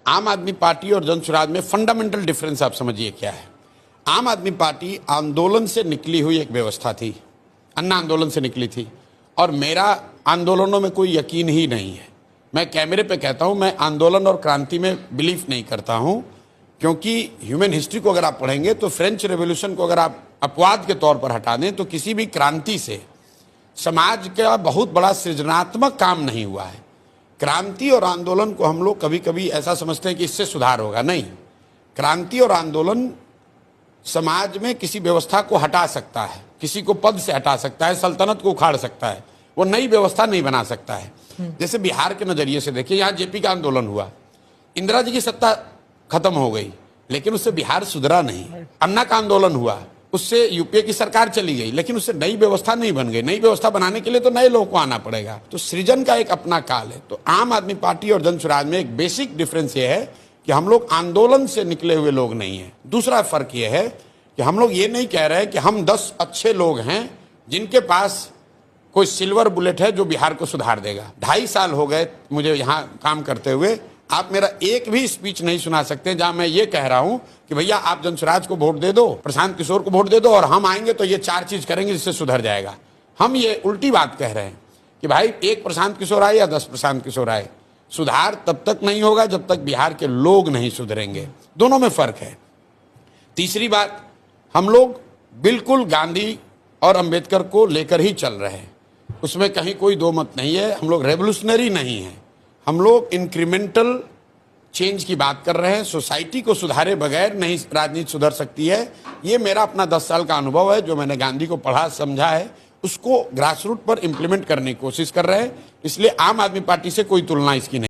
आम आदमी पार्टी और जन स्वराज में फंडामेंटल डिफरेंस आप समझिए क्या है। आम आदमी पार्टी आंदोलन से निकली हुई एक व्यवस्था थी, अन्ना आंदोलन से निकली थी, और मेरा आंदोलनों में कोई यकीन ही नहीं है। मैं कैमरे पे कहता हूँ, मैं आंदोलन और क्रांति में बिलीफ नहीं करता हूँ, क्योंकि ह्यूमन हिस्ट्री को अगर आप पढ़ेंगे तो फ्रेंच रेवोल्यूशन को अगर आप अपवाद के तौर पर हटा दें तो किसी भी क्रांति से समाज का बहुत बड़ा सृजनात्मक काम नहीं हुआ है। क्रांति और आंदोलन को हम लोग कभी कभी ऐसा समझते हैं कि इससे सुधार होगा, नहीं। क्रांति और आंदोलन समाज में किसी व्यवस्था को हटा सकता है, किसी को पद से हटा सकता है, सल्तनत को उखाड़ सकता है, वो नई व्यवस्था नहीं बना सकता है। जैसे बिहार के नजरिए से देखिए, यहाँ जेपी का आंदोलन हुआ, इंदिरा जी की सत्ता खत्म हो गई, लेकिन उससे बिहार सुधरा नहीं। अन्ना का आंदोलन हुआ, उससे यूपीए की सरकार चली गई, लेकिन उससे नई व्यवस्था नहीं बन गई। नई व्यवस्था बनाने के लिए तो नए लोगों को आना पड़ेगा। तो सृजन का एक अपना काल है। तो आम आदमी पार्टी और जन स्वराज में एक बेसिक डिफरेंस ये है कि हम लोग आंदोलन से निकले हुए लोग नहीं हैं। दूसरा फर्क ये है कि हम लोग ये नहीं कह रहे हैं कि हम 10 अच्छे लोग हैं जिनके पास कोई सिल्वर बुलेट है जो बिहार को सुधार देगा। 2.5 साल हो गए मुझे यहाँ काम करते हुए, आप मेरा एक भी स्पीच नहीं सुना सकते जहां मैं ये कह रहा हूं कि भैया आप जन स्वराज को वोट दे दो, प्रशांत किशोर को वोट दे दो और हम आएंगे तो ये 4 चीज करेंगे जिससे सुधर जाएगा। हम ये उल्टी बात कह रहे हैं कि भाई 1 प्रशांत किशोर आए या 10 प्रशांत किशोर आए, सुधार तब तक नहीं होगा जब तक बिहार के लोग नहीं सुधरेंगे। दोनों में फर्क है। तीसरी बात, हम लोग बिल्कुल गांधी और अंबेडकर को लेकर ही चल रहे हैं, उसमें कहीं कोई दो मत नहीं है। हम लोग रेवोल्यूशनरी नहीं है, हम लोग इंक्रीमेंटल चेंज की बात कर रहे हैं। सोसाइटी को सुधारे बगैर नहीं राजनीति सुधर सकती है। ये मेरा अपना 10 साल का अनुभव है, जो मैंने गांधी को पढ़ा समझा है, उसको ग्रासरूट पर इंप्लीमेंट करने की कोशिश कर रहे हैं। इसलिए आम आदमी पार्टी से कोई तुलना इसकी नहीं।